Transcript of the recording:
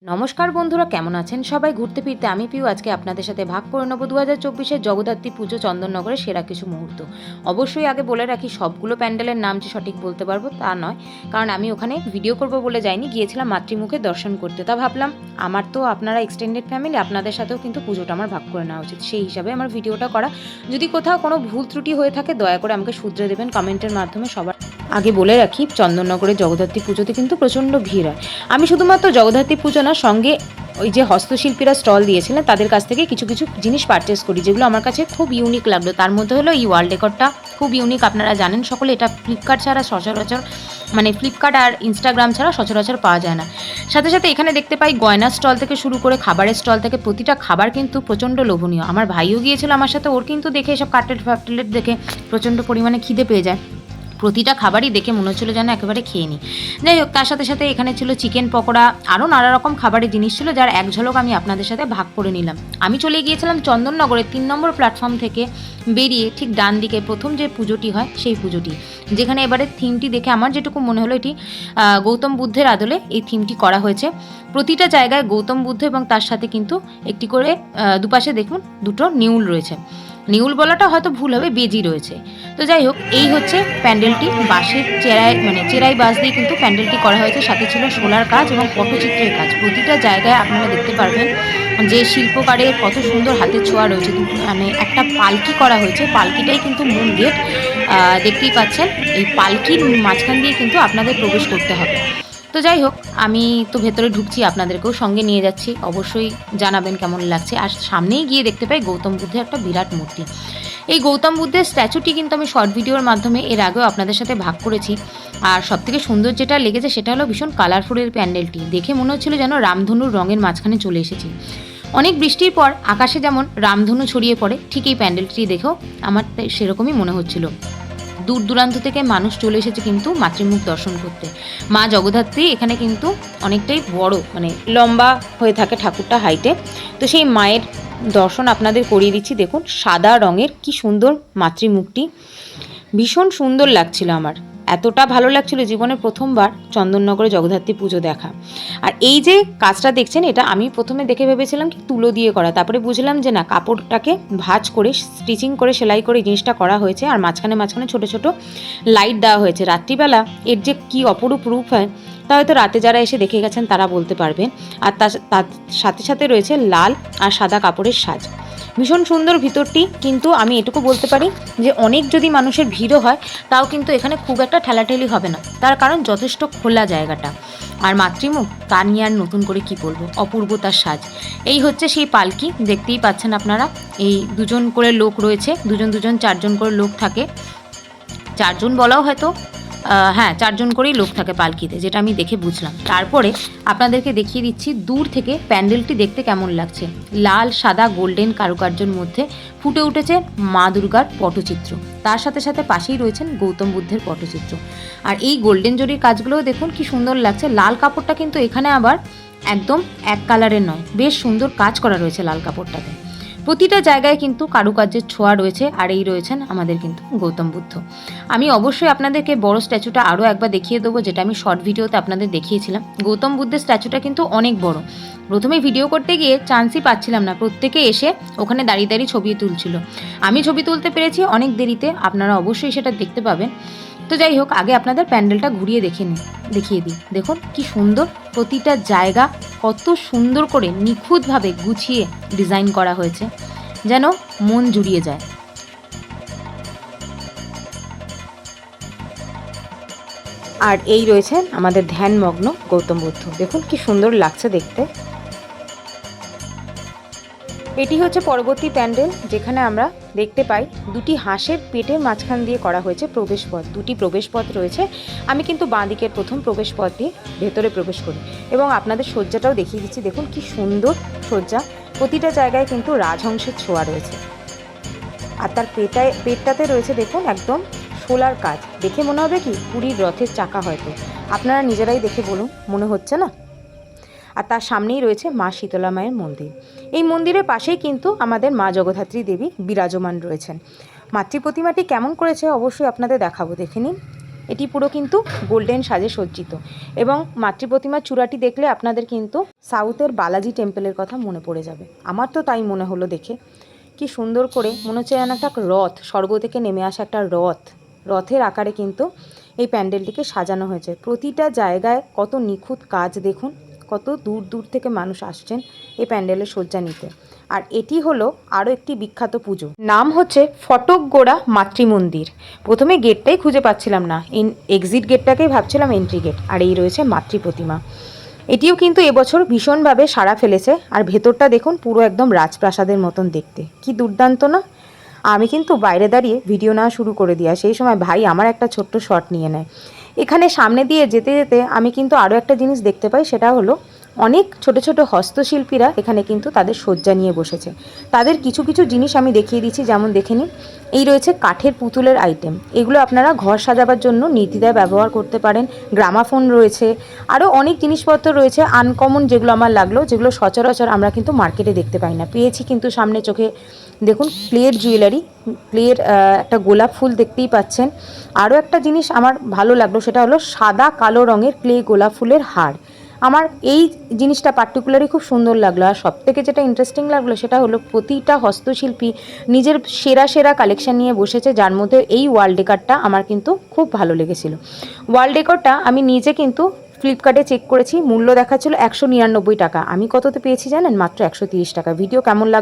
নমস্কার বন্ধুরা, কেমন আছেন সবাই? ঘুরতে ফিরতে আমি পিউ আজকে আপনাদের সাথে ভাগ করে নেবো 2024-এর জগদ্ধাত্রী পুজো চন্দননগরের সেরা কিছু মুহূর্ত। অবশ্যই আগে বলে রাখি, সবগুলো প্যান্ডেলের নাম যে সঠিক বলতে পারবো তা নয়, কারণ আমি ওখানে ভিডিও করব বলে যাইনি, গিয়েছিলাম মাতৃমুখে দর্শন করতে। তা ভাবলাম আমার তো আপনারা এক্সটেন্ডেড ফ্যামিলি, আপনাদের সাথেও কিন্তু পুজোটা আমার ভাগ করে নেওয়া উচিত, সেই হিসাবে আমার ভিডিওটা করা। যদি কোথাও কোনো ভুল ত্রুটি হয়ে থাকে দয়া করে আমাকে শুধরে দেবেন কমেন্টের মাধ্যমে। সবার আগে বলে রাখি, চন্দননগরের জগদ্ধাত্রী পুজোতে কিন্তু প্রচণ্ড ভিড় হয়। আমি শুধুমাত্র জগদ্ধাত্রী পুজো না, সঙ্গে ওই যে হস্তশিল্পীরা স্টল দিয়েছিলেন তাদের কাছ থেকে কিছু কিছু জিনিস পারচেস করি, যেগুলো আমার কাছে খুব ইউনিক লাগলো। তার মধ্যে হলো এই ওয়ার্ল্ড রেকর্ডটা, খুব ইউনিক। আপনারা জানেন সকলে, এটা ফ্লিপকার্ট ছাড়া সচরাচর, মানে ফ্লিপকার্ট আর ইনস্টাগ্রাম ছাড়া সচরাচর পাওয়া যায় না। সাথে সাথে এখানে দেখতে পাই গয়নার স্টল থেকে শুরু করে খাবারের স্টল থেকে, প্রতিটা খাবার কিন্তু প্রচণ্ড লোভনীয়। আমার ভাইও গিয়েছিল আমার সাথে, ওর কিন্তু দেখে এসব কাটলেট ফাটলেট দেখে প্রচণ্ড পরিমাণে খিদে পেয়ে যায়। প্রতিটা খাবারই দেখে মনে হচ্ছিলো যেন একেবারে খেয়ে নিই। যাই হোক, তার সাথে সাথে এখানে ছিল চিকেন পকোড়া, আরও নানা রকম খাবারের জিনিস ছিল, যার এক ঝলক আমি আপনাদের সাথে ভাগ করে নিলাম। আমি চলে গিয়েছিলাম চন্দননগরের 3 নম্বর প্ল্যাটফর্ম থেকে বেরিয়ে ঠিক ডান দিকে প্রথম যে পুজোটি হয় সেই পুজোটি, যেখানে এবারে থিমটি দেখে আমার যেটুকু মনে হলো এটি গৌতম বুদ্ধের আদলে এই থিমটি করা হয়েছে। প্রতিটা জায়গায় গৌতম বুদ্ধ এবং তার সাথে কিন্তু একটি করে দুপাশে দেখুন দুটো নিউল রয়েছে। নিউল বলাটা হয়তো ভুল হবে, বেজি রয়েছে। তো যাই হোক, এই হচ্ছে প্যান্ডেলটি। বাঁশের চেরাই বাঁশ দিয়ে কিন্তু প্যান্ডেলটি করা হয়েছে, সাথে ছিল শোলার কাজ এবং পটচিত্রের কাজ। প্রতিটা জায়গায় আপনারা দেখতে পারবেন যে শিল্পকারের কত সুন্দর হাতের ছোঁয়া রয়েছে। মানে একটা পালকি করা হয়েছে, পালকিটাই কিন্তু মূল গেট। দেখতেই পাচ্ছেন, এই পালকির মাঝখান দিয়ে কিন্তু আপনাদের প্রবেশ করতে হবে। তো যাই হোক, আমি তো ভেতরে ঢুকছি, আপনাদেরকেও সঙ্গে নিয়ে যাচ্ছি। অবশ্যই জানাবেন কেমন লাগছে। আর সামনেই গিয়ে দেখতে পাই গৌতম বুদ্ধের একটা বিরাট মূর্তি। এই গৌতম বুদ্ধের স্ট্যাচুটি কিন্তু আমি শর্ট ভিডিওর মাধ্যমে এর আগেও আপনাদের সাথে ভাগ করেছি। আর সবথেকে সুন্দর যেটা লেগেছে সেটা হলো ভীষণ কালারফুলের প্যান্ডেলটি। দেখে মনে হচ্ছিল যেন রামধনুর রঙের মাঝখানে চলে এসেছি। অনেক বৃষ্টির পর আকাশে যেমন রামধনু ছড়িয়ে পড়ে, ঠিক এই প্যান্ডেলটি দেখেও আমার সেরকমই মনে হচ্ছিল। দূর দূরান্ত থেকে মানুষ চলে এসেছে কিন্তু মাতৃমুখ দর্শন করতে। মা জগদ্ধাত্রী এখানে কিন্তু অনেকটাই বড়, মানে লম্বা হয়ে থাকে ঠাকুরটা হাইটে। তো সেই মায়ের দর্শন আপনাদের করিয়ে দিচ্ছি। দেখুন সাদা রঙের কি সুন্দর মাতৃমুখটি, ভীষণ সুন্দর লাগছিল আমার। এতটা ভালো লাগছিল, জীবনে প্রথমবার চন্দননগরে জগদ্ধাত্রী পুজো দেখা। আর এই যে কাজটা দেখছেন, এটা আমি প্রথমে দেখে ভেবেছিলাম কি তুলো দিয়ে করা, তারপরে বুঝলাম যে না, কাপড়টাকে ভাঁজ করে স্টিচিং করে সেলাই করে জিনিসটা করা হয়েছে। আর মাঝখানে মাঝখানে ছোট ছোট লাইট দেওয়া হয়েছে। রাত্রিবেলা এর যে কি অপরূপ রূপ হয় তা হয়তো রাতে যারা এসে দেখে গেছেন তারা বলতে পারবেন। আর তার সাথে সাথে রয়েছে লাল আর সাদা কাপড়ের সাজ, ভীষণ সুন্দর ভিতরটি। কিন্তু আমি এটুকু বলতে পারি যে অনেক যদি মানুষের ভিড়ও হয় তাও কিন্তু এখানে খুব একটা ঠেলাঠেলি হবে না, তার কারণ যথেষ্ট খোলা জায়গাটা। আর মাতৃমুখ, তা নিয়ে আর নতুন করে কি বলবো, অপূর্ব তার সাজ। এই হচ্ছে সেই পালকি, দেখতেই পাচ্ছেন আপনারা। এই দুজন করে লোক রয়েছে, দুজন চারজন করে লোক থাকে। চারজন বলাও হয়তো, হ্যাঁ 4জন করেই লোক থাকে পালকিতে, যেটা আমি দেখে বুঝলাম। তারপরে আপনাদেরকে দেখিয়ে দিচ্ছি দূর থেকে প্যান্ডেলটি দেখতে কেমন লাগছে। লাল সাদা গোল্ডেন কারুকার্যের মধ্যে ফুটে উঠেছে মা দুর্গার পটচিত্র, তার সাথে সাথে পাশেই রয়েছেন গৌতম বুদ্ধের পটচিত্র। আর এই গোল্ডেন জরির কাজগুলোও দেখুন কি সুন্দর লাগছে। লাল কাপড়টা কিন্তু এখানে আবার একদম এক কালারের নয়, বেশ সুন্দর কাজ করা রয়েছে লাল কাপড়টাতে। প্রতিটা জায়গায় কিন্তু কারুকার্যের ছোঁয়া রয়েছে। আর এই রয়েছেন আমাদের কিন্তু গৌতম বুদ্ধ। আমি অবশ্যই আপনাদেরকে বড় স্ট্যাচুটা আরও একবার দেখিয়ে দেবো, যেটা আমি শর্ট ভিডিওতে আপনাদের দেখিয়েছিলাম। গৌতম বুদ্ধের স্ট্যাচুটা কিন্তু অনেক বড়। প্রথমে ভিডিও করতে গিয়ে চান্সই পাচ্ছিলাম না, প্রত্যেকে এসে ওখানে দাঁড়িয়ে দাঁড়িয়ে ছবি তুলছিল। আমি ছবি তুলতে পেরেছি অনেক দেরিতে, আপনারা অবশ্যই সেটা দেখতে পাবেন। তো যাই হোক, আগে আপনাদের প্যান্ডেলটা ঘুরিয়ে দেখিয়ে দিই। দেখুন কি সুন্দর, প্রতিটা জায়গা কত সুন্দর করে নিখুঁতভাবে গুছিয়ে ডিজাইন করা হয়েছে, যেন মন জুড়িয়ে যায়। আর এই রয়েছেন আমাদের ধ্যানমগ্ন গৌতম বুদ্ধ, দেখুন কি সুন্দর লাগছে দেখতে। এটি হচ্ছে পরবর্তী প্যান্ডেল, যেখানে আমরা দেখতে পাই দুটি হাঁসের পেটের মাঝখান দিয়ে করা হয়েছে প্রবেশপথ। দুটি প্রবেশপথ রয়েছে। আমি কিন্তু বাঁ দিকের প্রথম প্রবেশপথ দিয়ে ভেতরে প্রবেশ করি এবং আপনাদের সজ্জাটাও দেখিয়ে দিচ্ছি। দেখুন কি সুন্দর সজ্জা, প্রতিটা জায়গায় কিন্তু রাজহংসের ছোঁয়া রয়েছে। আর তার পেটটাতে রয়েছে দেখুন একদম শোলার কাজ, দেখে মনে হবে কি পুরীর রথের চাকা হয়তো। আপনারা নিজেরাই দেখে বলুন, মনে হচ্ছে না? আর তার সামনেই রয়েছে মা শীতলা মায়ের মন্দির। এই মন্দিরের পাশেই কিন্তু আমাদের মা জগদ্ধাত্রী দেবী বিরাজমান রয়েছেন। মাতৃ প্রতিমাটি কেমন করেছে অবশ্যই আপনাদের দেখাবো, দেখে নিন। এটি পুরো কিন্তু গোল্ডেন সাজে সজ্জিত এবং মাতৃপ্রতিমার চূড়াটি দেখলে আপনাদের কিন্তু সাউথের বালাজি টেম্পলের কথা মনে পড়ে যাবে। আমার তো তাই মনে হলো দেখে। কি সুন্দর করে মনে হচ্ছে যেন একটা রথ, স্বর্গ থেকে নেমে আসা একটা রথের আকারে কিন্তু এই প্যান্ডেলটিকে সাজানো হয়েছে। প্রতিটা জায়গায় কত নিখুঁত কাজ দেখুন, কত দূর দূর থেকে মানুষ আসছেন এই প্যান্ডেলের সজ্জা নিতে। আর এটি হলো আরও একটি বিখ্যাত পুজো, নাম হচ্ছে ফটকগোড়া মাতৃমন্দির। প্রথমে গেটটাই খুঁজে পাচ্ছিলাম না, এক্সিট গেটটাকেই ভাবছিলাম এন্ট্রি গেট, আর এই রয়েছে মাতৃপ্রতিমা। এটিও কিন্তু এবছর ভীষণভাবে সাড়া ফেলেছে। আর ভেতরটা দেখুন, পুরো একদম রাজপ্রাসাদের মতন দেখতে, কি দুর্দান্ত না। আমি কিন্তু বাইরে দাঁড়িয়ে ভিডিও নেওয়া শুরু করে দিই, আর সেই সময় ভাই আমার একটা ছোট্ট শট নিয়ে নেয়। এখানে সামনে দিয়ে যেতে যেতে আমি কিন্তু আরও একটা জিনিস দেখতে পাই, সেটা হলো অনেক ছোট ছোট হস্তশিল্পীরা এখানে কিন্তু তাদের সজ্জা নিয়ে বসেছে। তাদের কিছু কিছু জিনিস আমি দেখিয়ে দিচ্ছি, যেমন দেখে নিন, এই রয়েছে কাঠের পুতুলের আইটেম। এগুলো আপনারা ঘর সাজাবার জন্য নির্দ্বিধায় ব্যবহার করতে পারেন। গ্রামাফোন রয়েছে, আরও অনেক জিনিসপত্র রয়েছে আনকমন, যেগুলো আমার লাগলো, যেগুলো সচরাচর আমরা কিন্তু মার্কেটে দেখতে পাই না। পেয়েছি কিন্তু সামনে চোখে, দেখুন প্লের জুয়েলারি, প্লের একটা গোলাপ ফুল দেখতেই পাচ্ছেন। আরও একটা জিনিস আমার ভালো লাগলো, সেটা হলো সাদা কালো রঙের প্লে গোলাপ ফুলের হার। আমার এই জিনিসটা পার্টিকুলারলি খুব সুন্দর লাগলো। আর সবথেকে যেটা ইন্টারেস্টিং লাগলো সেটা হলো প্রতিটা হস্তশিল্পী নিজের সেরা সেরা কালেকশন নিয়ে বসেছে, যার মধ্যে এই ওয়াল ডেকারটা আমার কিন্তু খুব ভালো লেগেছিল। ওয়াল ডেকারটা আমি নিজে কিন্তু ফ্লিপকার্টে চেক করেছি, মূল্য দেখাচ্ছিল 199 টাকা। আমি কততে পেয়েছি জানেন? মাত্র 130 টাকা। ভিডিও কেমন লাগলো